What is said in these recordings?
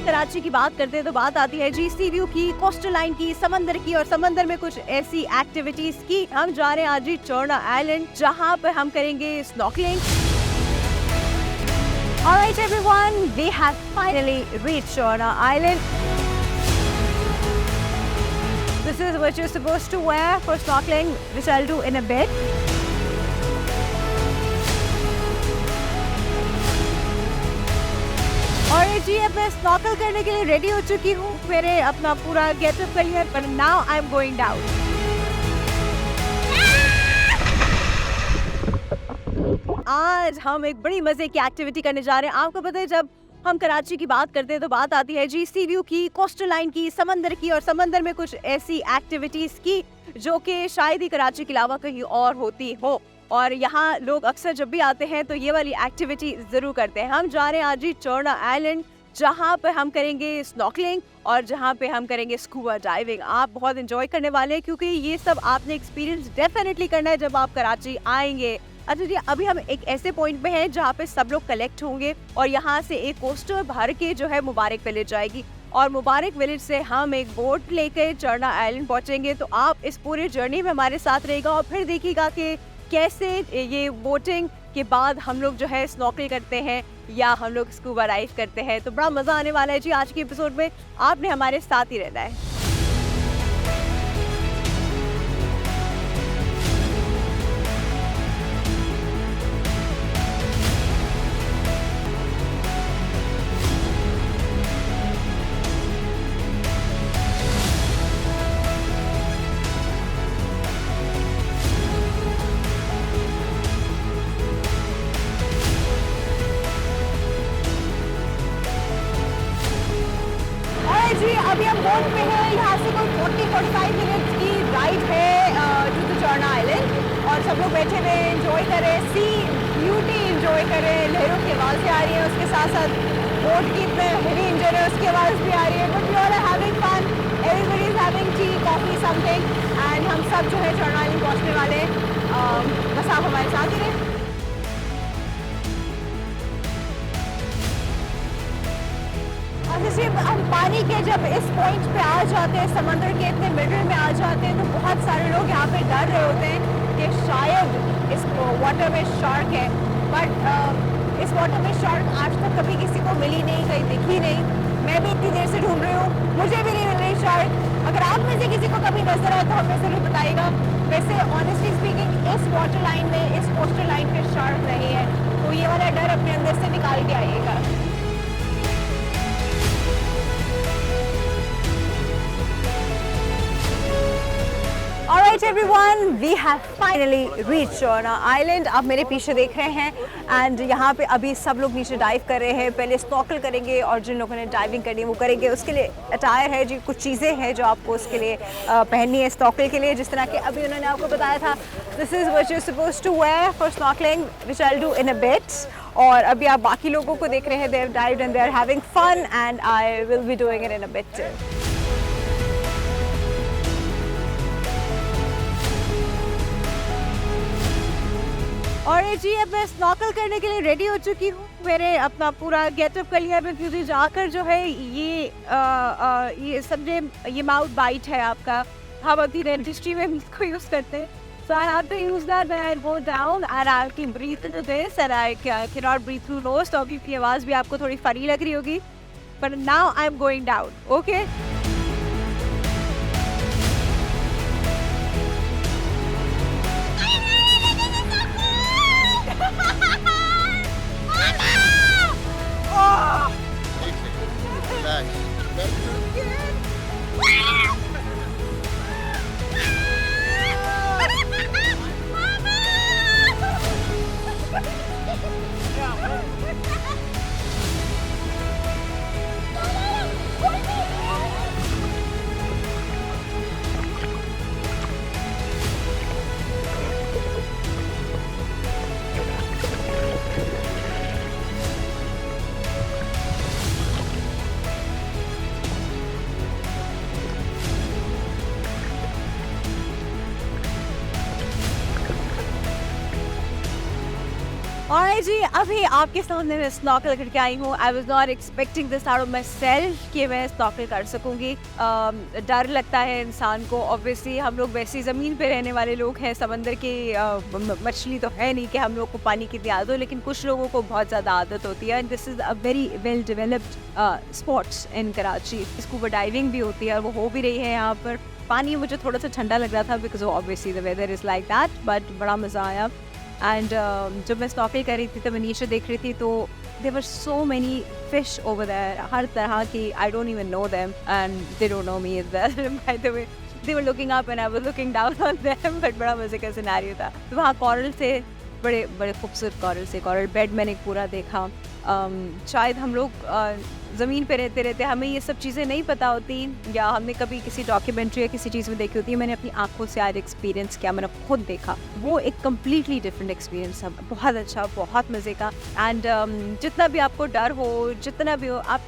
कराची की बात करते हैं तो बात आती है जी सी व्यू की, कोस्टल लाइन की, समंदर की, और समंदर में कुछ ऐसी एक्टिविटीज की। हम जा रहे हैं आज जी चोरना आइलैंड, जहाँ पे हम करेंगे snorkelling. Alright everyone, we have finally reached Chorna Island. This is what you're supposed to wear for snorkeling, which I'll do in a bit. और जी अब मैं स्नॉर्कल करने के लिए रेडी हो चुकी हूँ। मेरे अपना पूरा गेटअप कर लिया, पर now I am going down. आज हम एक बड़ी मजे की एक्टिविटी करने जा रहे हैं। आपको पता है जब हम कराची की बात करते हैं तो बात आती है जी सी व्यू की, कोस्टल लाइन की, समंदर की, और समंदर में कुछ ऐसी एक्टिविटीज की जो कि शायद ही कराची के अलावा कहीं और होती हो। और यहाँ लोग अक्सर जब भी आते हैं तो ये वाली एक्टिविटी जरूर करते हैं। हम जा रहे हैं आज जी चोरना आइलैंड, जहाँ पे हम करेंगे स्नॉर्कलिंग और जहाँ पे हम करेंगे स्कूबा डाइविंग। आप बहुत एंजॉय करने वाले हैं क्योंकि ये सब आपने एक्सपीरियंस डेफिनेटली करना है जब आप कराची आएंगे। अच्छा जी, अभी हम एक ऐसे पॉइंट पे हैं जहाँ पे सब लोग कलेक्ट होंगे और यहाँ से एक कोस्टर भर के जो है मुबारक विलेज जाएगी, और मुबारक विलेज से हम एक बोट लेकर चोरना आइलैंड पहुँचेंगे। तो आप इस पूरे जर्नी में हमारे साथ रहेगा और फिर देखिएगा कि कैसे ये बोटिंग के बाद हम लोग जो है स्नॉर्कल करते हैं या हम लोग स्कूबा डाइव करते हैं। तो बड़ा मज़ा आने वाला है जी आज के एपिसोड में, आपने हमारे साथ ही रहना है। जी अभी हम बोट पे हैं, यहाँ से कोई 40-45 मिनट की राइड है टू चोरना आइलैंड, और सब लोग बैठे हुए एंजॉय कर रहे हैं, सी ब्यूटी एंजॉय कर रहे हैं। लहरों की आवाज़ें आ रही हैं, उसके साथ साथ बोट की हेवी इंजन है उसकी आवाज़ भी आ रही है। But we are having fun, everybody is having tea, coffee, something, and हम सब जो है चोरना आइलैंड पहुँचने वाले हैं। बस आप हमारे साथ ही रहें। हम पानी के जब इस पॉइंट पे आ जाते हैं, समंदर के इतने मिडल में आ जाते हैं, तो बहुत सारे लोग यहाँ पे डर रहे होते हैं कि शायद इस वाटर में शार्क है। बट इस वाटर में शार्क आज तक कभी किसी को मिली नहीं, कहीं दिखी नहीं। मैं भी इतनी देर से ढूंढ रही हूँ, मुझे भी नहीं मिल रही शार्क। अगर आप में से किसी को कभी नजर आए तो हमें ज़रूर बताइएगा। वैसे ऑनेस्टली स्पीकिंग इस वाटर लाइन में, इस कोस्टल लाइन पे शार्क नहीं है, तो ये वाला डर अपने अंदर से निकाल के आइएगा। Alright everyone, we have finally reached Chorna Island। आप मेरे पीछे देख रहे हैं, एंड यहाँ पे अभी सब लोग नीचे डाइव कर रहे हैं। पहले स्नॉर्कल करेंगे और जिन लोगों ने डाइविंग करनी है वो करेंगे। उसके लिए अटायर है जी, कुछ चीज़ें हैं जो आपको उसके लिए पहननी है स्नॉर्कल के लिए, जिस तरह के अभी उन्होंने आपको बताया था। This is what you supposed to wear for snorkelling, which I will do in a bit. और अभी आप बाकी लोगों को देख रहे हैं, they have dived and they are having fun, and I will be doing it in a bit. और जी अब मैं स्नॉर्कल करने के लिए रेडी हो चुकी हूँ। मेरे अपना पूरा गेटअप कर लिया, क्योंकि जाकर जो है ये समझे ये माउथ बाइट है आपका, हम अपनी डेंटिस्ट्री में इसको यूज़ करते हैं। So I have to use that when I go down and I can breathe into this and I cannot breathe through nose, तो अभी की आवाज़ भी आपको थोड़ी फनी लग रही होगी, but now I'm going down, okay? जी अभी आपके सामने मैं स्नॉर्कल करके आई हूँ। I was not expecting this out of my self कि मैं स्नॉर्कल कर सकूँगी। डर लगता है इंसान को, ऑब्वियसली हम लोग वैसी ज़मीन पे रहने वाले लोग हैं, समंदर की मछली तो है नहीं कि हम लोग को पानी की आदत हो, लेकिन कुछ लोगों को बहुत ज़्यादा आदत होती है। This is a very well developed sports in Karachi. Scuba diving भी होती है और वो हो भी रही है यहाँ पर। पानी मुझे थोड़ा सा ठंडा लग रहा था because obviously the weather is like that, but बड़ा मज़ा आया। एंड जब मैं स्नॉर्कल कर रही थी तब मैं नीचे देख रही थी तो there were so many fish over there, हर तरह की। I don't even know them and they don't know me as well by the way. They were looking up and I was looking down on them, but बड़ा मजे का scenario था। तो वहाँ coral से बड़े बड़े खूबसूरत कॉरल बेड मैंने पूरा देखा। शायद हम लोग ज़मीन पे रहते रहते हमें ये सब चीज़ें नहीं पता होती, या हमने कभी किसी डॉक्यूमेंट्री या किसी चीज़ में देखी होती है। मैंने अपनी आंखों से आज एक्सपीरियंस किया, मैंने खुद देखा। वो एक कम्प्लीटली डिफरेंट एक्सपीरियंस था, बहुत अच्छा, बहुत मज़े का। एंड जितना भी आपको डर हो, जितना भी हो, आप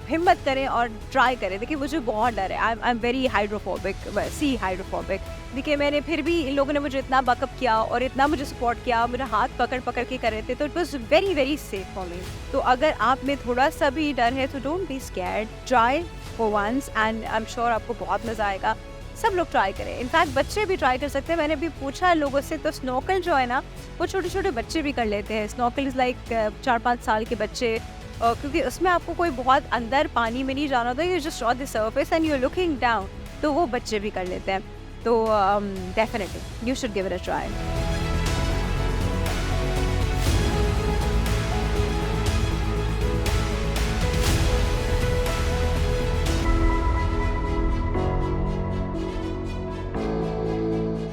हिम्मत करें और ट्राई करें। देखिए मुझे बहुत डर है, I am very hydrophobic, see hydrophobic. देखिए मैंने फिर भी इन लोगों ने मुझे इतना बैकअप किया और इतना मुझे सपोर्ट किया, मेरा हाथ पकड़ पकड़ के कर रहे थे, तो it was very very safe for me. तो अगर आप में थोड़ा सा भी डर है तो don't be scared, try for once and I am sure आपको बहुत मज़ा आएगा। सब लोग ट्राई करें, इनफैक्ट बच्चे भी ट्राई कर सकते हैं। मैंने भी पूछा लोगों से तो स्नॉर्कल जो है ना वो छोटे छोटे बच्चे भी कर लेते हैं। स्नॉर्कल इज़ लाइक 4-5 साल के बच्चे, क्योंकि उसमें आपको कोई बहुत अंदर पानी में नहीं जाना होता, you just on the surface and you are looking down, तो वो बच्चे भी कर लेते हैं। तो definitely you should give it a try.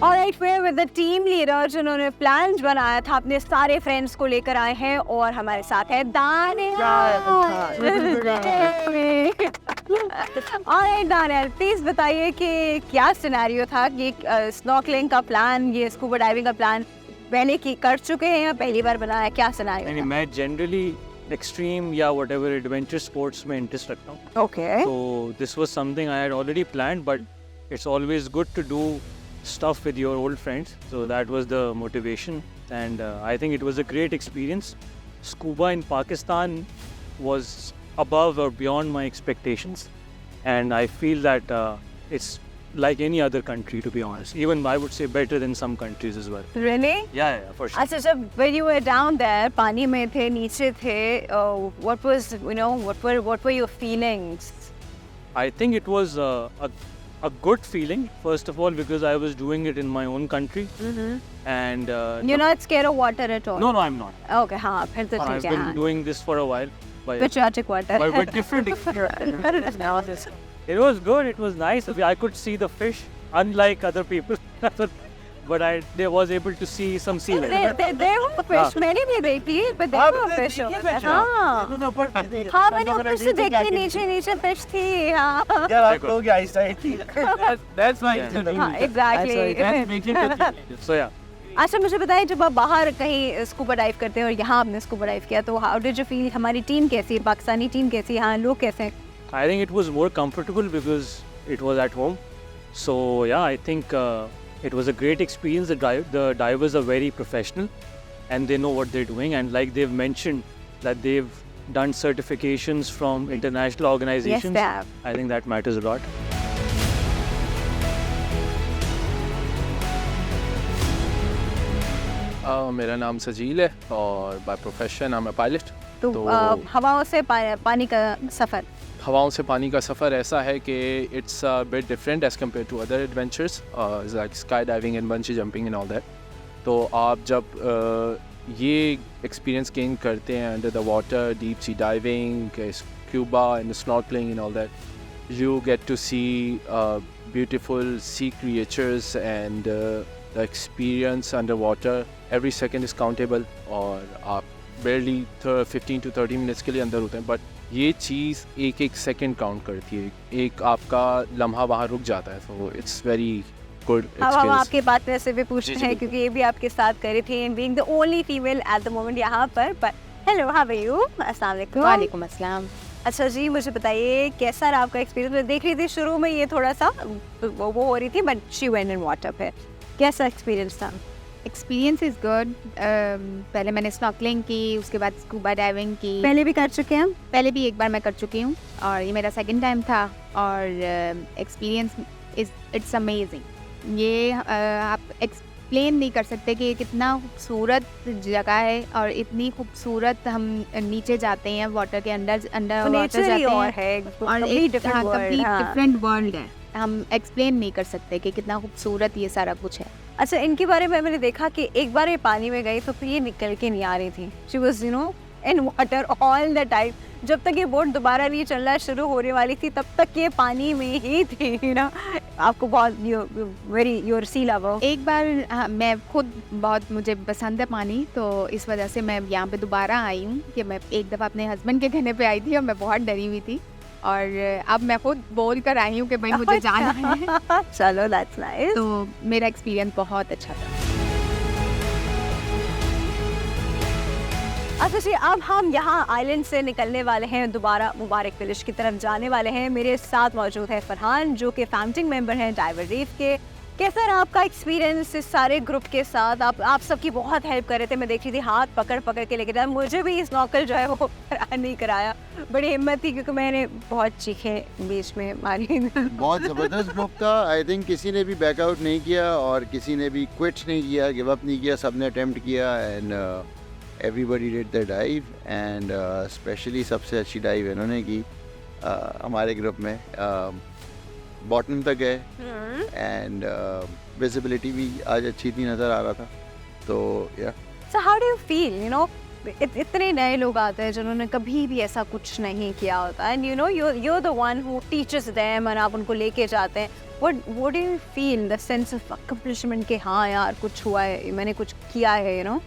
Alright, we're with the team leader जिन्होंने प्लान बनाया था, अपने सारे फ्रेंड्स को लेकर आए हैं और हमारे साथ है दानियल। ऑलराइट दानियल, प्लीज बताइए कि क्या सिनेरियो था कि स्नॉर्कलिंग का प्लान, ये स्कूबा डाइविंग का प्लान पहले की कर चुके हैं या पहली बार बनाया, क्या सिनेरियो? नहीं, मैं जनरली एक्सट्रीम या व्हाटएवर एडवेंचर स्पोर्ट्स में इंटरेस्ट रखता हूँ। ओके, तो this was something I had already planned, but it's always good to do stuff with your old friends, so that was the motivation, and I think it was a great experience. Scuba in Pakistan was above or beyond my expectations, and I feel that it's like any other country, to be honest. Even I would say better than some countries as well. really? Yeah, for sure. अच्छा, जब when you were down there, पानी में थे, नीचे थे, what was, you know, what were your feelings? I think it was a good feeling, first of all, because I was doing it in my own country, and You're not scared of water at all? no, I'm not. Okay, हाँ, फिर तो I've ठीक है, been हाँ। doing this for a while, but Patriotic water. but different experience. It was good. It was nice. I could see the fish, unlike other people. But I was able to see some sea life. There were fish, मैंने भी देखी, but there were fish. हाँ, हाँ, मैंने ऊपर से देखी, नीचे फिश थी, हाँ। That's my हाँ, exactly. So yeah, अच्छा, मुझे बताइए, जब आप बाहर कहीं स्कूबा डाइव करते हैं और यहाँ आपने स्कूबा डाइव किया, तो हाउ डिड यू फील? हमारी टीम कैसी है, पाकिस्तानी टीम कैसी है, यहाँ लोग कैसे हैं? I think it was more comfortable because it was at home. So yeah, I think it was a great experience. The divers are very professional, and they know what they're doing. And like they've mentioned that they've done certifications from international organizations. Yes, they have. I think that matters a lot. मेरा नाम सजील है और by profession I am a pilot. तो हवाओं से पानी का सफ़र, हवाओं से पानी का सफ़र ऐसा है कि it's a bit different as compare to other adventures like sky diving and bungee jumping and all that. तो आप जब ये एक्सपीरियंस गेन करते हैं under the water, deep sea diving, scuba and snorkelling and all that, you get to see beautiful sea creatures and the experience underwater. Every second is countable और आप barely 15 to 30 minutes के लिए अंदर होते हैं, but ये चीज़ एक एक सेकंड काउंट करती है, एक आपका लम्हा वहाँ रुक जाता है। तो इट्स वेरी गुड हम एक्सपीरियंस। आपके बात में से भी पूछते हैं क्योंकि ये भी आपके साथ कर रही थी, being the only female at the moment यहाँ पर। Hello, how are you? अस्सलाम वालेकुम। वालेकुम अस्सलाम। अच्छा जी, मुझे बताइए कैसा रहा आपका एक्सपीरियंस? मैं देख रही थी शुरू में ये थोड़ा सा वो हो रही थी, but she went in water पे, कैसा एक्सपीरियंस था? Experience is good. पहले मैंने स्नॉर्कलिंग की, उसके बाद स्कूबा डाइविंग की। पहले भी कर चुके हैं? पहले भी एक बार मैं कर चुकी हूँ और ये मेरा सेकंड टाइम था और एक्सपीरियंस इट्स अमेजिंग। ये आप एक्सप्लेन नहीं कर सकते कि कितना खूबसूरत जगह है और इतनी खूबसूरत हम नीचे जाते हैं वाटर के अंदर वाटर नेचर जाते ही और हैं है, और complete एक different world, कंप्लीट हाँ। डिफरेंट वर्ल्ड है। हम एक्सप्लेन नहीं कर सकते कि कितना खूबसूरत ये सारा कुछ है। अच्छा, इनके बारे में मैंने देखा कि एक बार ये पानी में गई तो फिर ये निकल के नहीं आ रही थी। She was in water all the time. जब तक ये बोट दोबारा नहीं चलना शुरू होने वाली थी तब तक ये पानी में ही थी ना। आपको बहुत वेरी योर सी लवर। एक बार मैं खुद बहुत मुझे पसंद है पानी, तो इस वजह से मैं यहाँ पे दोबारा आई हूँ कि मैं एक दफ़ा अपने हस्बैंड के कहने पे आई थी और मैं बहुत डरी हुई थी और अब मैं खुद बोल कर आई हूँ कि भाई मुझे जाना है। चलो, दैट्स नाइस। तो मेरा एक्सपीरियंस बहुत अच्छा था। अच्छा जी, अब हम यहाँ आइलैंड से निकलने वाले हैं, दोबारा मुबारक विलेज की तरफ जाने वाले हैं। मेरे साथ मौजूद है फरहान जो कि फाउंडिंग मेंबर हैं डाइवर रीफ के। कैसा रहा आपका एक्सपीरियंस इस सारे ग्रुप के साथ? आप सबकी बहुत हेल्प कर रहे थे, मैं देख रही थी हाथ पकड़ पकड़ के लेके जाए। मुझे भी स्नॉर्कल जो है वो नहीं कराया, बड़ी हिम्मत थी क्योंकि मैंने बहुत चीखे बीच में मारी। बहुत ज़बरदस्त ग्रुप था। आई थिंक किसी ने भी बैकआउट नहीं किया और किसी ने भी क्विट नहीं किया, गिव अप नहीं किया, सबने अटेम्प्ट किया and everybody did the dive and specially सबसे अच्छी डाइव इन्होंने की हमारे ग्रुप में। बॉटम तक गए एंड विजिबिलिटी भी आज अच्छी थी, नज़र आ रहा था। तो या So how do you feel, इतने नए लोग आते हैं जिन्होंने कभी भी ऐसा कुछ नहीं किया होता and you're the one who teaches them और आप उनको लेके जाते हैं। What do you feel, the sense of accomplishment कि हाँ यार कुछ हुआ है, मैंने कुछ किया है,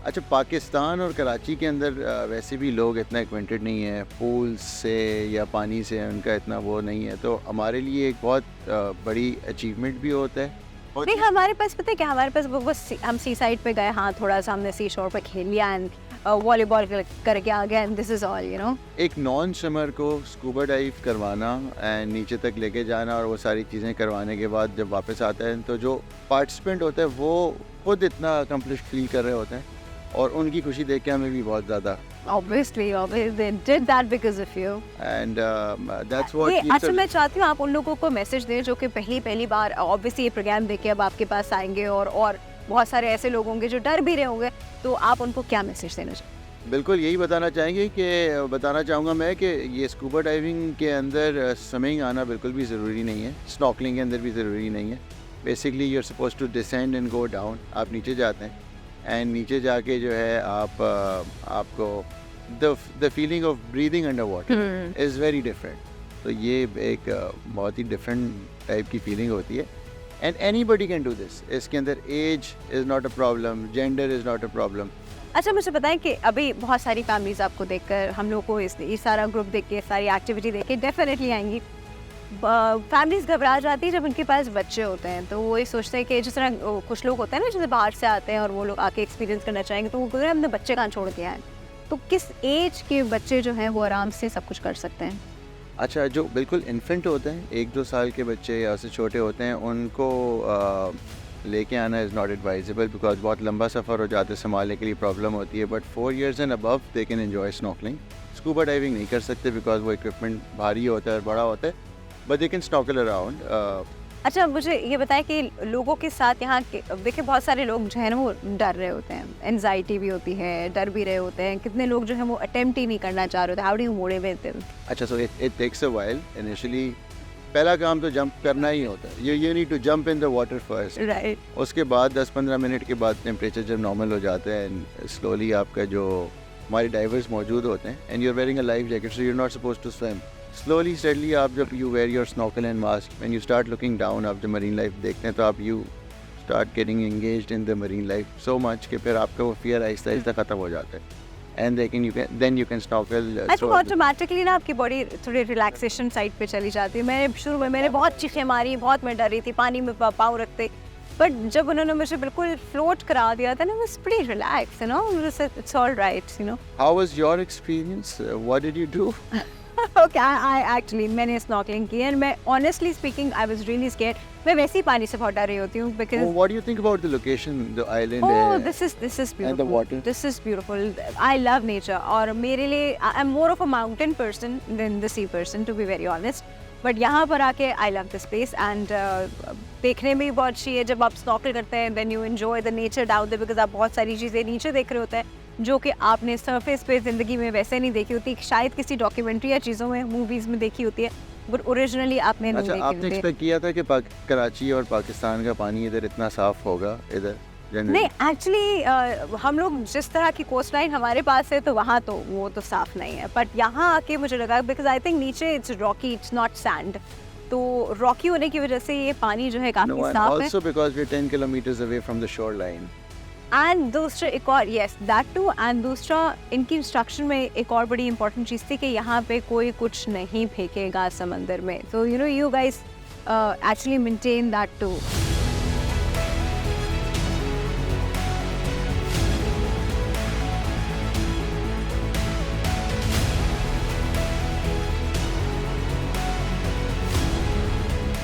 अच्छा, पाकिस्तान और कराची के अंदर वैसे भी लोग इतना एक्वेंटेड नहीं है पूल से या पानी से, उनका इतना वो नहीं है। तो हमारे लिए एक बहुत बड़ी अचीवमेंट भी होता है। नहीं, हमारे पास पता है क्या, हमारे पास बस हम सी साइड पे गए, हाँ थोड़ा सा हमने सी शोर पे खेल लिया एंड वॉलीबॉल करके आ गया एंड दिस इज ऑल। एक नॉन स्विमर को स्कूबा डाइव करवाना एंड नीचे तक लेके जाना और वो सारी चीज़ें करवाने के बाद जब वापस आता है तो जो पार्टिसिपेंट होता है वो खुद इतना अकम्पलिश फील कर रहे होते हैं और उनकी खुशी देख के हमें भी बहुत ज़्यादा। Obviously, they did that because of you. And that's what keeps अच्छा, us- मैं चाहती हूँ आप उन लोगों को मैसेज दें जो कि पहली बार ऑब्वियसली ये प्रोग्राम देख के अब आपके पास आएंगे और बहुत सारे ऐसे लोग होंगे जो डर भी रहे होंगे, तो आप उनको क्या मैसेज देना चाहिए? बिल्कुल यही बताना चाहूँगा मैं कि ये स्कूबा डाइविंग के अंदर स्विमिंग आना बिल्कुल भी ज़रूरी नहीं है, स्नॉर्कलिंग के अंदर भी ज़रूरी नहीं है। Basically you are suppose to descend and go down. आप नीचे जाते हैं एंड नीचे जाके जो है आपको the feeling of breathing under water is very different. तो ये एक बहुत ही डिफरेंट टाइप की फीलिंग होती है and anybody can do this. इसके अंदर age is not a problem, gender is not a problem. अच्छा, मुझे बताएं कि अभी बहुत सारी फैमिलीज आपको देखकर, हम लोग को ये सारा ग्रुप देख के, सारी एक्टिविटी देख के डेफिनेटली आएंगी। फैमिलीज घबरा जाती है जब उनके पास बच्चे होते हैं, तो वो ये सोचते हैं कि जिस तरह कुछ लोग होते हैं ना जैसे बाहर से आते हैं और वो लोग आके एक्सपीरियंस करना चाहेंगे, तो वो बोलते हैं हमने बच्चे कहाँ छोड़ दिया है। तो किस एज के बच्चे जो हैं वो आराम से सब कुछ कर सकते हैं? अच्छा, जो बिल्कुल इन्फेंट होते हैं, 1-2 साल के बच्चे या उससे छोटे होते हैं, उनको लेके आना इज़ नॉट एडवाइजेबल बिकॉज बहुत लंबा सफ़र हो जाता है, संभालने के लिए प्रॉब्लम होती है। But 4 years and above they can enjoy snorkelling. Scuba diving नहीं कर सकते बिकॉज वो इक्विपमेंट भारी होता है और बड़ा होता है, but they can snorkel around. अच्छा, मुझे ये बताएं कि लोगों के साथ यहाँ के देखिए बहुत सारे लोग जो है ना वो डर रहे होते हैं, एनजाइटी भी होती है, डर भी रहे होते हैं, कितने लोग जो है वो अटेम्प्ट ही नहीं करना चाह रहे होते। How do you motivate them? अच्छा, so it takes a while. Initially पहला काम तो जंप करना ही होता है। You need to jump in the water first. Right. उसके बाद 10-15 मिनट के बाद टेम्परेचर जब नॉर्मल हो जाता है एंड स्लोली आपका जो हमारे डाइवर्स मौजूद होते हैं and you are wearing a life jacket so you are not suppose to swim. Slowly steadily आप जब you wear your snorkel and mask and you start looking down, आप जब मरीन लाइफ देखते हैं तो आप you start getting engaged in the marine life so much कि फिर आपका वो फियर आहिस्ता आहिस्ता ख़त्म हो जाता है and then you can snorkel. अच्छा, ऑटोमेटिकली ना आपकी बॉडी थोड़ी रिलैक्सेशन साइड पे चली जाती है। मैं शुरू में मैंने बहुत चीखें मारी, बहुत मैं डर रही थी पानी में पाँव रखते, बट जब उन्होंने मुझे बिल्कुल फ्लोट करा दिया था ना, was pretty relax, it's all right, How was your experience? What did you do? Okay I actually मैंने स्नॉर्कलिंग की एंड मैं honestly speaking I was really scared. मैं वैसे ही पानी से बहुत डर रही होती हूँ Oh, because what do you think about the location, the island? Oh, this is beautiful. And the water. This is beautiful. I love nature. और मेरे लिए I'm more of a mountain person than the sea person, to be very honest. But यहाँ पर आके I love this place and देखने में भी बहुत अच्छी है. जब आप snorkel करते हैं, then you enjoy the nature down there because आप बहुत सारी चीज़ें नीचे देख रहे होते हैं जो कि आपने सरफेस पे ज़िंदगी में वैसे नहीं देखी होती. शायद किसी डॉक्यूमेंट्री या चीज़ों में मूवीज़ में देखी होती है बट ओरिजिनली आपने नहीं अच्छा, देखी आपने होती है. एक्सपेक्ट किया था कि कराची और पाकिस्तान का पानी इधर इतना साफ होगा इधर? नहीं एक्चुअली हम लोग जिस तरह की कोस्ट लाइन हमारे पास है तो वहाँ तो वो तो साफ नहीं है बट यहाँ आके मुझे लगा बिकॉज आई थिंक नीचे it's Rocky it's not sand तो रॉकी होने की वजह से ये पानी जो है No, काफ़ी and साफ है. also because we're 10 kilometers away from the shoreline. And दूसरा एक और यस दैट टू एंड दूसरा इनकी इंस्ट्रक्शन में एक और बड़ी इंपॉर्टेंट चीज़ थी कि यहाँ पे कोई कुछ नहीं फेंकेगा समंदर में. तो you know you guys actually maintain that to.